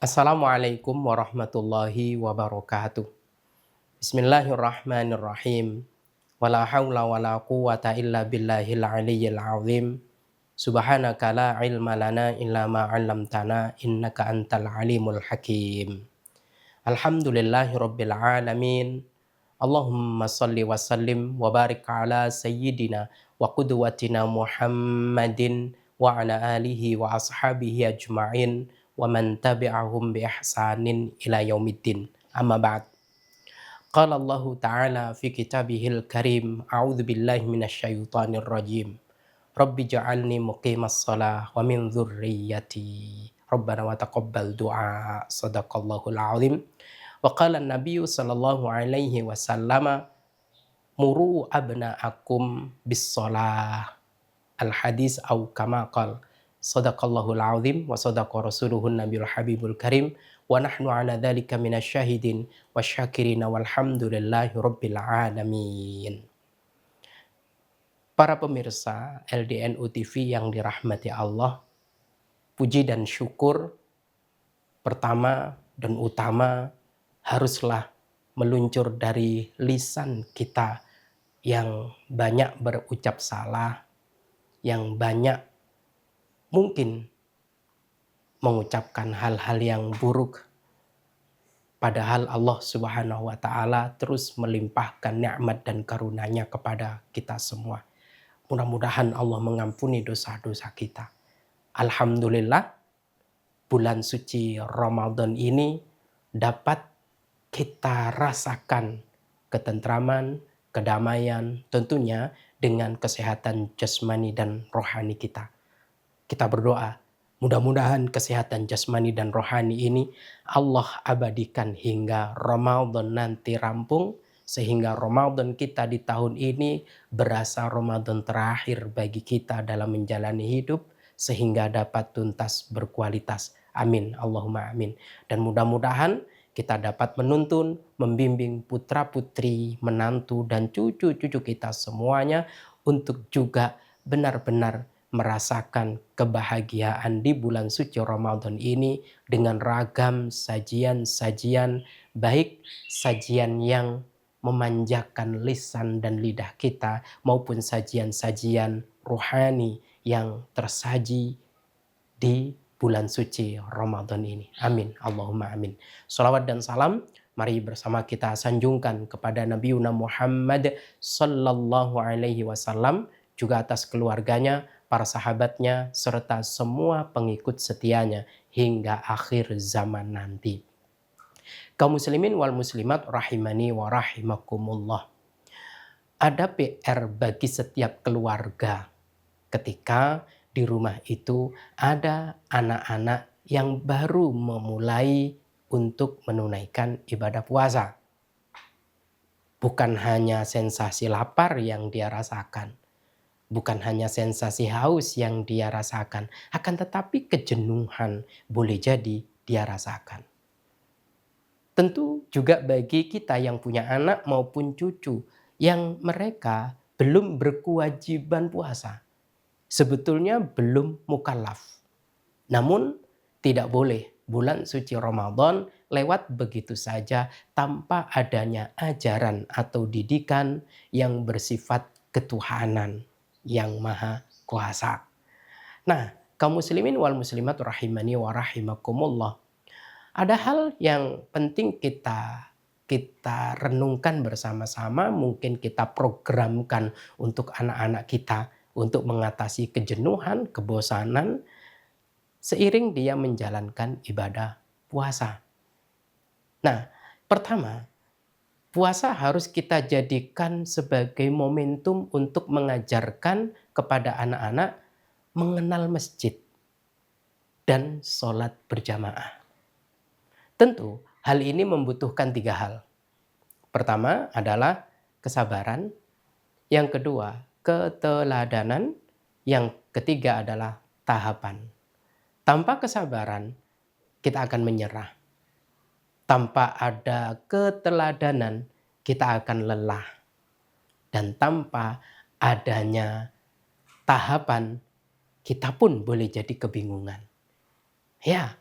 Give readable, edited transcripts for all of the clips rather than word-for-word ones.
Assalamualaikum warahmatullahi wabarakatuh. Bismillahirrahmanirrahim. Wala haula wala quwata illa billahil aliyyil azim. Subhanaka la ilma lana illa ma 'allamtana innaka antal alimul hakim. Alhamdulillahi rabbil alamin. Allahumma salli wa sallim wa barik ala sayyidina wa qudwatina Muhammadin wa ala alihi wa ashabihi ajma'in wa man tabi'ahum bi ihsanin ila yaumiddin. Amma ba'd. Qala Allah Ta'ala fi kitabihil karim, a'udzu billahi minasyaitonir rajim. Rabbi ja'alni muqimas shalah wa min dzurriyyati. Rabbana wa taqabbal du'a. Shadaqallahul azim. Wa qala an-nabiyyu sallallahu alaihi wasallam, muru abna'akum bis-shalah. Al-hadis au kama qala. Shadaqallahul azim wa shadaqa rasuluhun nabiyul habibul karim wa nahnu ala dzalika minasyahidin wasyakirin walhamdulillahi rabbil alamin. Para pemirsa LDNU TV yang dirahmati Allah, puji dan syukur pertama dan utama haruslah meluncur dari lisan kita yang banyak berucap salah, yang banyak mungkin mengucapkan hal-hal yang buruk. Padahal Allah Subhanahu wa Ta'ala terus melimpahkan nikmat dan karunia-Nya kepada kita semua. Mudah-mudahan Allah mengampuni dosa-dosa kita. Alhamdulillah, bulan suci Ramadan ini dapat kita rasakan ketentraman, kedamaian, tentunya dengan kesehatan jasmani dan rohani kita. Kita berdoa, mudah-mudahan kesehatan jasmani dan rohani ini Allah abadikan hingga Ramadan nanti rampung, sehingga Ramadan kita di tahun ini berasa Ramadan terakhir bagi kita dalam menjalani hidup, sehingga dapat tuntas berkualitas. Amin, Allahumma amin. Dan mudah-mudahan kita dapat menuntun, membimbing putra-putri, menantu, dan cucu-cucu kita semuanya untuk juga benar-benar merasakan kebahagiaan di bulan suci Ramadan ini dengan ragam sajian-sajian, baik sajian yang memanjakan lisan dan lidah kita maupun sajian-sajian rohani yang tersaji di bulan suci Ramadan ini. Amin, Allahumma amin. Salawat dan salam mari bersama kita sanjungkan kepada Nabiuna Muhammad sallallahu alaihi wasallam, juga atas keluarganya, para sahabatnya, serta semua pengikut setianya hingga akhir zaman nanti. Kaum muslimin wal muslimat rahimani wa rahimakumullah. Ada PR bagi setiap keluarga ketika di rumah itu ada anak-anak yang baru memulai untuk menunaikan ibadah puasa. Bukan hanya sensasi lapar yang dia rasakan, bukan hanya sensasi haus yang dia rasakan, akan tetapi kejenuhan boleh jadi dia rasakan. Tentu juga bagi kita yang punya anak maupun cucu yang mereka belum berkewajiban puasa, sebetulnya belum mukallaf. Namun tidak boleh bulan suci Ramadan lewat begitu saja tanpa adanya ajaran atau didikan yang bersifat ketuhanan yang maha kuasa. Nah, kaum muslimin wal muslimat rahimani wa rahimakumullah. Ada hal yang penting kita renungkan bersama-sama, mungkin kita programkan untuk anak-anak kita untuk mengatasi kejenuhan, kebosanan seiring dia menjalankan ibadah puasa. Nah, pertama, puasa harus kita jadikan sebagai momentum untuk mengajarkan kepada anak-anak mengenal masjid dan sholat berjamaah. Tentu hal ini membutuhkan 3 hal. Pertama adalah kesabaran, yang kedua keteladanan, yang ketiga adalah tahapan. Tanpa kesabaran kita akan menyerah. Tanpa ada keteladanan kita akan lelah. Dan tanpa adanya tahapan kita pun boleh jadi kebingungan. Ya,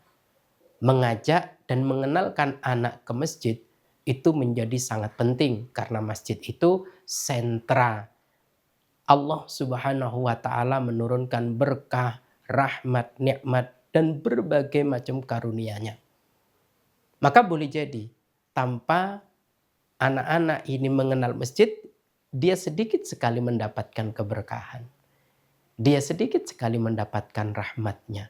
Mengajak dan mengenalkan anak ke masjid itu menjadi sangat penting karena masjid itu sentra Allah Subhanahu wa taala menurunkan berkah, rahmat, nikmat dan berbagai macam karunia-Nya. Maka boleh jadi tanpa anak-anak ini mengenal masjid, dia sedikit sekali mendapatkan keberkahan. Dia sedikit sekali mendapatkan rahmatnya.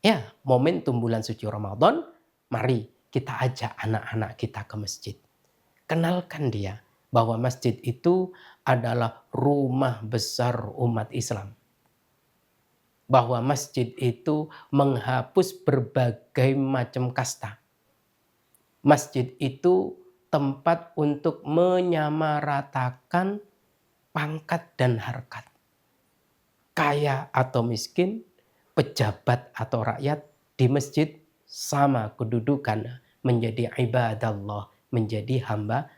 Ya, momentum bulan suci Ramadan, mari kita ajak anak-anak kita ke masjid. Kenalkan dia bahwa masjid itu adalah rumah besar umat Islam. Bahwa masjid itu menghapus berbagai macam kasta. Masjid itu tempat untuk menyamaratakan pangkat dan harkat. Kaya atau miskin, pejabat atau rakyat, di masjid sama kedudukan menjadi ibadallah, menjadi hamba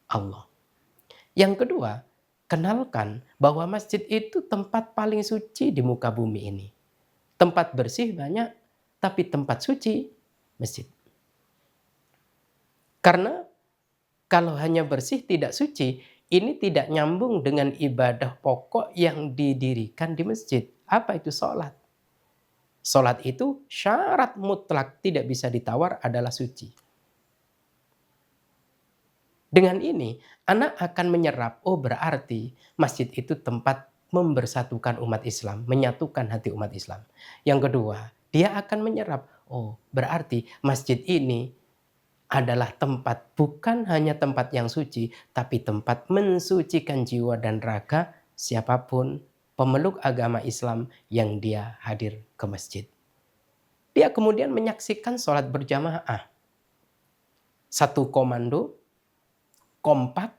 Allah. Yang kedua, kenalkan bahwa masjid itu tempat paling suci di muka bumi ini. Tempat bersih banyak, tapi tempat suci masjid. Karena kalau hanya bersih tidak suci, ini tidak nyambung dengan ibadah pokok yang didirikan di masjid. Apa itu sholat? Sholat itu syarat mutlak tidak bisa ditawar adalah suci. Dengan ini, anak akan menyerap, oh berarti masjid itu tempat membersatukan umat Islam, menyatukan hati umat Islam. Yang kedua, dia akan menyerap, oh berarti masjid ini adalah tempat, bukan hanya tempat yang suci, tapi tempat mensucikan jiwa dan raga siapapun pemeluk agama Islam yang dia hadir ke masjid. Dia kemudian menyaksikan sholat berjamaah. Satu komando, kompak,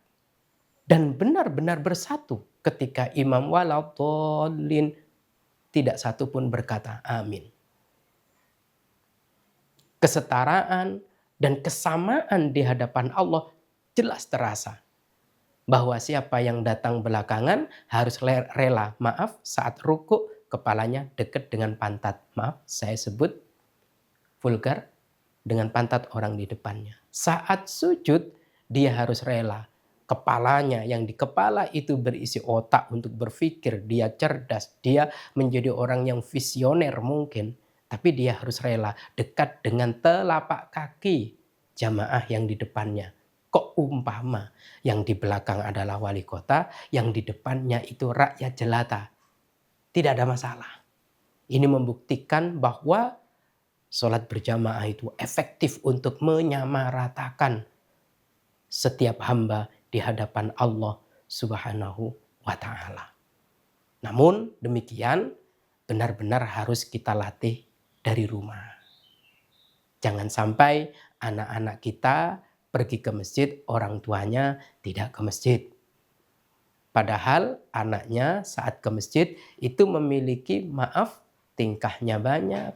dan benar-benar bersatu ketika imam waladhdallin tidak satu pun berkata amin. Kesetaraan dan kesamaan di hadapan Allah jelas terasa. Bahwa siapa yang datang belakangan harus rela maaf saat ruku kepalanya dekat dengan pantat. Maaf, saya sebut vulgar, dengan pantat orang di depannya. Saat sujud dia harus rela. Kepalanya yang di kepala itu berisi otak untuk berpikir. Dia cerdas, dia menjadi orang yang visioner mungkin. Tapi dia harus rela dekat dengan telapak kaki jamaah yang di depannya. Kok umpama yang di belakang adalah wali kota, yang di depannya itu rakyat jelata. Tidak ada masalah. Ini membuktikan bahwa sholat berjamaah itu efektif untuk menyamaratakan setiap hamba di hadapan Allah Subhanahu wa ta'ala. Namun demikian benar-benar harus kita latih dari rumah. Jangan sampai anak-anak kita pergi ke masjid, orang tuanya tidak ke masjid. Padahal anaknya saat ke masjid itu memiliki, maaf, tingkahnya banyak,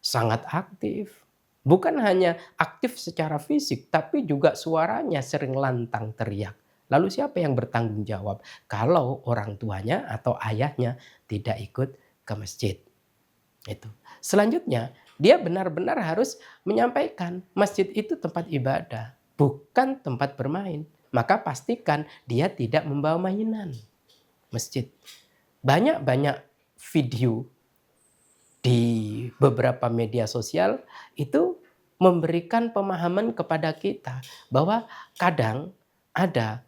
sangat aktif. Bukan hanya aktif secara fisik, tapi juga suaranya sering lantang teriak. Lalu siapa yang bertanggung jawab kalau orang tuanya atau ayahnya tidak ikut ke masjid? Itu. Selanjutnya, dia benar-benar harus menyampaikan masjid itu tempat ibadah, bukan tempat bermain. Maka pastikan dia tidak membawa mainan masjid. Banyak-banyak video di beberapa media sosial itu memberikan pemahaman kepada kita bahwa kadang ada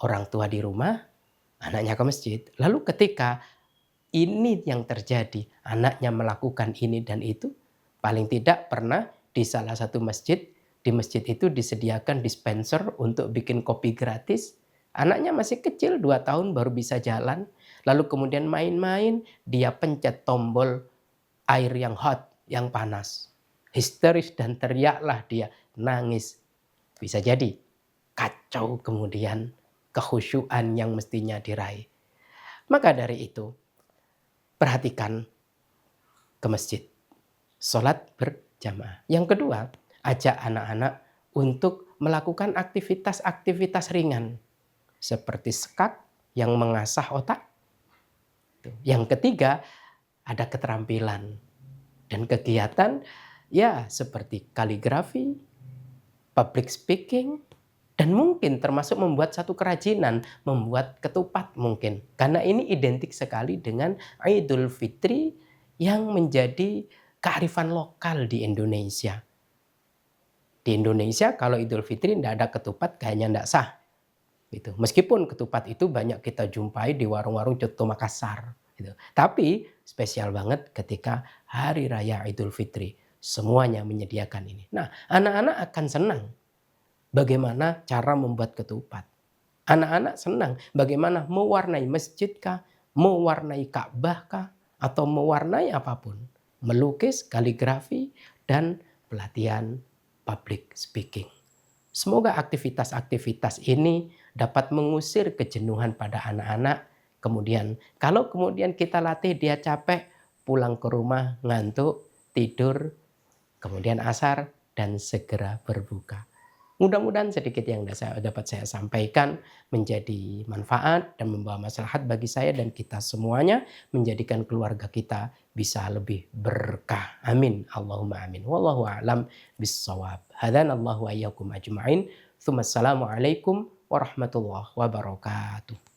orang tua di rumah, anaknya ke masjid. Lalu ketika ini yang terjadi, anaknya melakukan ini dan itu, paling tidak pernah di salah satu masjid, di masjid itu disediakan dispenser untuk bikin kopi gratis. Anaknya masih kecil, 2 tahun baru bisa jalan. Lalu kemudian main-main, dia pencet tombol air yang hot, yang panas. Histeris dan teriaklah dia, nangis. Bisa jadi kacau kemudian kekhusyuan yang mestinya diraih. Maka dari itu, perhatikan ke masjid. Sholat berjamaah. Yang kedua, ajak anak-anak untuk melakukan aktivitas-aktivitas ringan. Seperti skak yang mengasah otak. Yang ketiga, ada keterampilan. Dan kegiatan ya seperti kaligrafi, public speaking, dan mungkin termasuk membuat satu kerajinan, membuat ketupat mungkin. Karena ini identik sekali dengan Idul Fitri yang menjadi kearifan lokal di Indonesia. Di Indonesia kalau Idul Fitri tidak ada ketupat kayaknya tidak sah. Gitu. Meskipun ketupat itu banyak kita jumpai di warung-warung coto Makassar. Gitu. Tapi spesial banget ketika Hari Raya Idul Fitri. Semuanya menyediakan ini. Nah, anak-anak akan senang bagaimana cara membuat ketupat. Anak-anak senang bagaimana mewarnai masjid kah, mewarnai Ka'bah kah, atau mewarnai apapun. Melukis, kaligrafi, dan pelatihan public speaking. Semoga aktivitas-aktivitas ini dapat mengusir kejenuhan pada anak-anak. Kemudian kalau kemudian kita latih dia capek, pulang ke rumah ngantuk, tidur, kemudian asar, dan segera berbuka. Mudah-mudahan sedikit yang dapat saya sampaikan menjadi manfaat dan membawa maslahat bagi saya dan kita semuanya, menjadikan keluarga kita bisa lebih berkah. Amin. Allahumma amin. Wallahu a'lam bissawab. Hadanallahu wa iyyakum ajma'in. Tsumma assalamu alaikum warahmatullahi wabarakatuh.